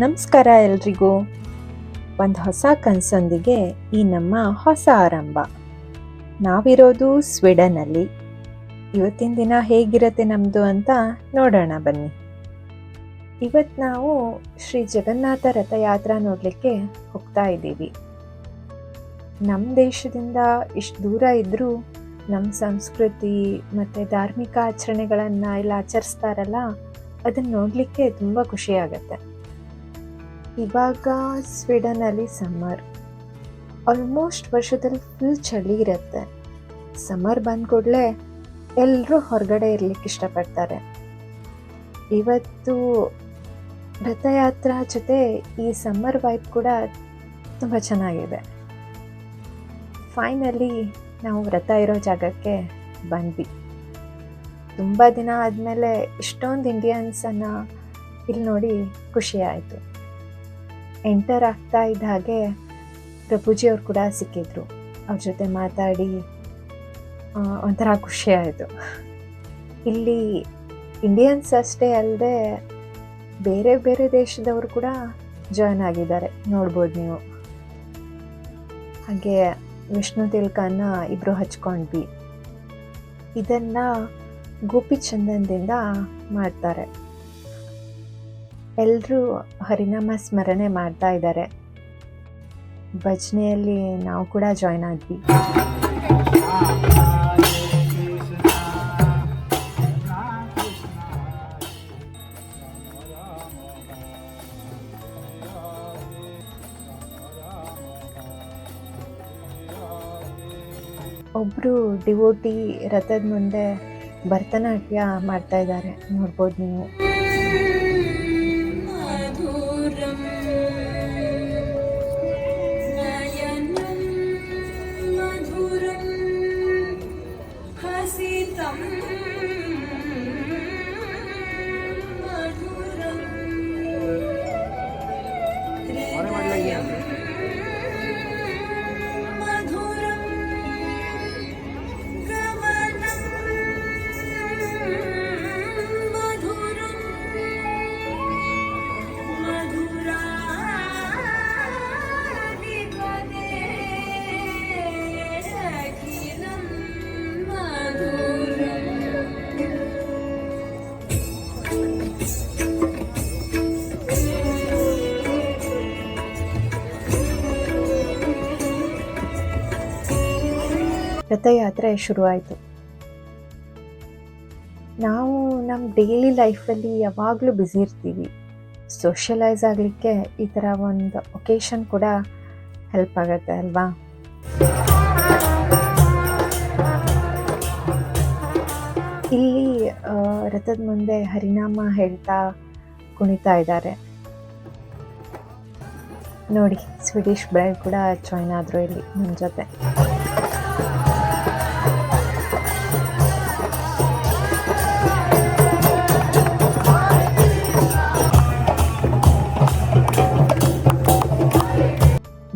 ನಮಸ್ಕಾರ ಎಲ್ರಿಗೂ. ಒಂದು ಹೊಸ ಕನಸೊಂದಿಗೆ ಈ ನಮ್ಮ ಹೊಸ ಆರಂಭ. ನಾವಿರೋದು ಸ್ವೀಡನಲ್ಲಿ. ಇವತ್ತಿನ ದಿನ ಹೇಗಿರುತ್ತೆ ನಮ್ಮದು ಅಂತ ನೋಡೋಣ ಬನ್ನಿ. ಇವತ್ತು ನಾವು ಶ್ರೀ ಜಗನ್ನಾಥ ರಥಯಾತ್ರಾ ನೋಡಲಿಕ್ಕೆ ಹೋಗ್ತಾ ಇದ್ದೀವಿ. ನಮ್ಮ ದೇಶದಿಂದ ಇಷ್ಟು ದೂರ ಇದ್ದರೂ ನಮ್ಮ ಸಂಸ್ಕೃತಿ ಮತ್ತು ಧಾರ್ಮಿಕ ಆಚರಣೆಗಳನ್ನು ಎಲ್ಲ ಆಚರಿಸ್ತಾರಲ್ಲ, ಅದನ್ನು ನೋಡಲಿಕ್ಕೆ ತುಂಬ ಖುಷಿಯಾಗತ್ತೆ. ಇವಾಗ ಸ್ವೀಡನಲ್ಲಿ ಸಮ್ಮರ್, ಆಲ್ಮೋಸ್ಟ್ ವರ್ಷದಲ್ಲಿ ಫುಲ್ ಚಳಿ ಇರುತ್ತೆ. ಸಮ್ಮರ್ ಬಂದ ಕೂಡಲೇ ಎಲ್ಲರೂ ಹೊರಗಡೆ ಇರಲಿಕ್ಕೆ ಇಷ್ಟಪಡ್ತಾರೆ. ಇವತ್ತು ರಥಯಾತ್ರಾ ಜೊತೆ ಈ ಸಮ್ಮರ್ ವೈಬ್ ಕೂಡ ತುಂಬ ಚೆನ್ನಾಗಿದೆ. ಫೈನಲಿ ನಾವು ರಥ ಇರೋ ಜಾಗಕ್ಕೆ ಬಂದ್ವಿ. ತುಂಬ ದಿನ ಆದಮೇಲೆ ಇಷ್ಟೊಂದು ಇಂಡಿಯನ್ಸನ್ನು ಇಲ್ಲಿ ನೋಡಿ ಖುಷಿ ಆಯಿತು. ಎಂಟರ್ ಆಗ್ತಾ ಇದ್ದ ಹಾಗೆ ಪ್ರಭುಜಿಯವ್ರು ಕೂಡ ಸಿಕ್ಕಿದ್ರು. ಅವ್ರ ಜೊತೆ ಮಾತಾಡಿ ಒಂಥರ ಖುಷಿ ಆಯಿತು. ಇಲ್ಲಿ ಇಂಡಿಯನ್ಸ್ ಅಷ್ಟೇ ಅಲ್ಲದೆ ಬೇರೆ ಬೇರೆ ದೇಶದವರು ಕೂಡ ಜಾಯ್ನ್ ಆಗಿದ್ದಾರೆ, ನೋಡ್ಬೋದು ನೀವು. ಹಾಗೆ ವಿಷ್ಣು ತಿಲಕನ ಇಬ್ಬರು ಹಚ್ಕೊಂಡ್ವಿ. ಇದನ್ನು ಗೋಪಿಚಂದನದಿಂದ ಮಾಡ್ತಾರೆ. ಎಲ್ಲರೂ ಹರಿನಾಮ ಸ್ಮರಣೆ ಮಾಡ್ತಾ ಇದ್ದಾರೆ. ಭಜನೆಯಲ್ಲಿ ನಾವು ಕೂಡ ಜಾಯ್ನ್ ಆದ್ವಿ. ಒಬ್ಬರು ಡಿವೋಟಿ ರಥದ ಮುಂದೆ ಭರತನಾಟ್ಯ ಮಾಡ್ತಾ ಇದ್ದಾರೆ, ನೋಡ್ಬೋದು ನೀವು. ರಥಯಾತ್ರೆ ಶುರುವಾಯಿತು. ನಾವು ನಮ್ಮ ಡೈಲಿ ಲೈಫಲ್ಲಿ ಯಾವಾಗಲೂ ಬ್ಯುಸಿ ಇರ್ತೀವಿ. ಸೋಷಿಯಲೈಸ್ ಆಗಲಿಕ್ಕೆ ಈ ಥರ ಒಂದು ಒಕೇಶನ್ ಕೂಡ ಹೆಲ್ಪ್ ಆಗುತ್ತೆ ಅಲ್ವಾ. ಇಲ್ಲಿ ರಥದ ಮುಂದೆ ಹರಿನಾಮ ಹೇಳ್ತಾ ಕುಣಿತಾ ಇದ್ದಾರೆ ನೋಡಿ. ಸ್ವೀಡಿಷ್ ಬ್ರೈಡ್ ಕೂಡ ಜಾಯ್ನ್ ಆದರು ಇಲ್ಲಿ ನಮ್ಮ ಜೊತೆ.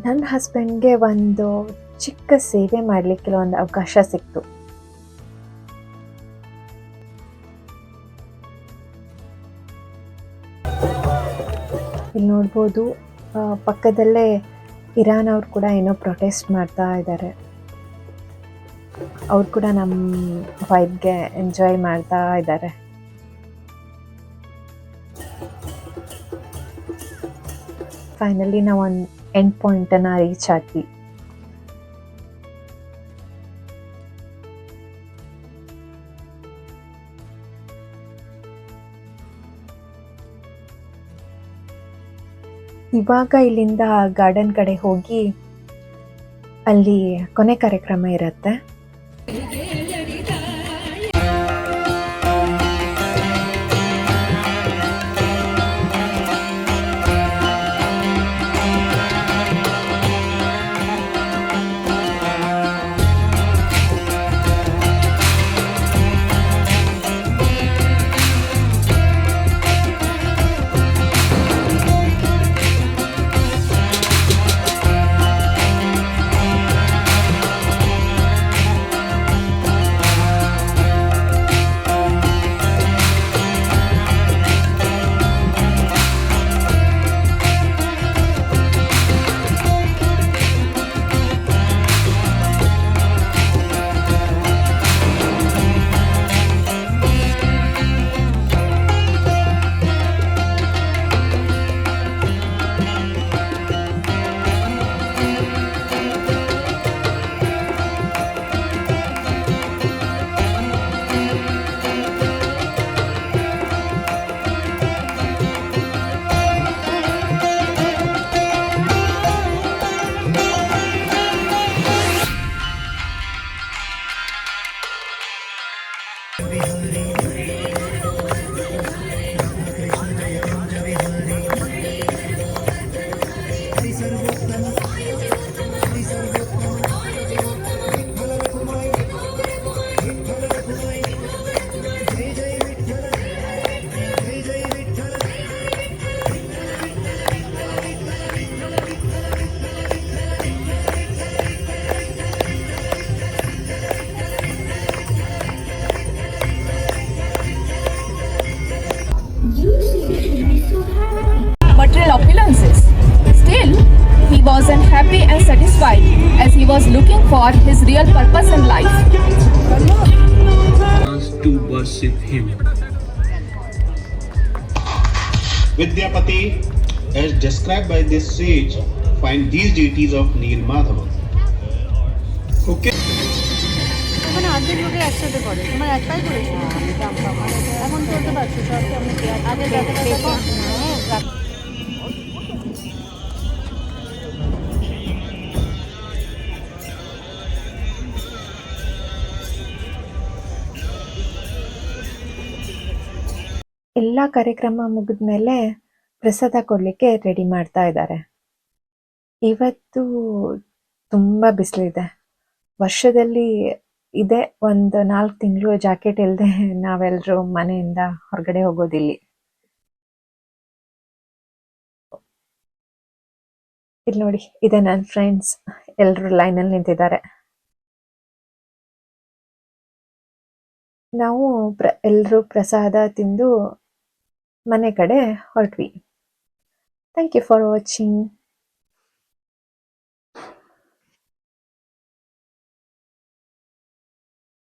ನನ್ನ ಹಸ್ಬೆಂಡ್ಗೆ ಒಂದು ಚಿಕ್ಕ ಸೇವೆ ಮಾಡಲಿಕ್ಕೆ ಒಂದು ಅವಕಾಶ ಸಿಕ್ತು. ಇಲ್ಲಿ ನೋಡ್ಬೋದು, ಪಕ್ಕದಲ್ಲೇ ಇರಾನ್ ಅವ್ರು ಕೂಡ ಏನೋ ಪ್ರೊಟೆಸ್ಟ್ ಮಾಡ್ತಾ ಇದ್ದಾರೆ. ಅವ್ರು ಕೂಡ ನಮ್ಮ ವೈಬ್ಗೆ ಎಂಜಾಯ್ ಮಾಡ್ತಾ ಇದ್ದಾರೆ. ಫೈನಲಿ ನಾವು ಒಂದು ಎಂಡ್ ಪಾಯಿಂಟನ್ನು ರೀಚ್ ಆದ್ವಿ. ಇವಾಗ ಇಲ್ಲಿಂದ ಗಾರ್ಡನ್ ಕಡೆ ಹೋಗಿ ಅಲ್ಲಿ ಕೊನೆ ಕಾರ್ಯಕ್ರಮ ಇರುತ್ತೆ. for his real purpose in life. Us to worship him. Vidyapati, as described by this sage, find these deities of Neel Madhava. Okay. মানে অর্ধেক লোকে একসাথে করে তোমার একটাই করেছিল এখন চলতে পারছো সব আগে ಎಲ್ಲ ಕಾರ್ಯಕ್ರಮ ಮುಗಿದ್ಮೇಲೆ ಪ್ರಸಾದ ಕೊಡಲಿಕ್ಕೆ ರೆಡಿ ಮಾಡ್ತಾ ಇದ್ದಾರೆ. ಇವತ್ತು ತುಂಬ ಬಿಸಿಲಿದೆ. ವರ್ಷದಲ್ಲಿ ಇದೇ ಒಂದು 4 ತಿಂಗಳು ಜಾಕೆಟ್ ಇಲ್ಲದೆ ನಾವೆಲ್ಲರೂ ಮನೆಯಿಂದ ಹೊರಗಡೆ ಹೋಗೋದಿಲ್ಲಿ. ಇಲ್ಲಿ ನೋಡಿ, ಇದೆ ನನ್ನ ಫ್ರೆಂಡ್ಸ್, ಎಲ್ಲರೂ ಲೈನಲ್ಲಿ ನಿಂತಿದ್ದಾರೆ. ನಾವು ಎಲ್ಲರೂ ಪ್ರಸಾದ ತಿಂದು ಮನೆ ಕಡೆ ಹೊರಟ್ವಿ. Thank you for watching.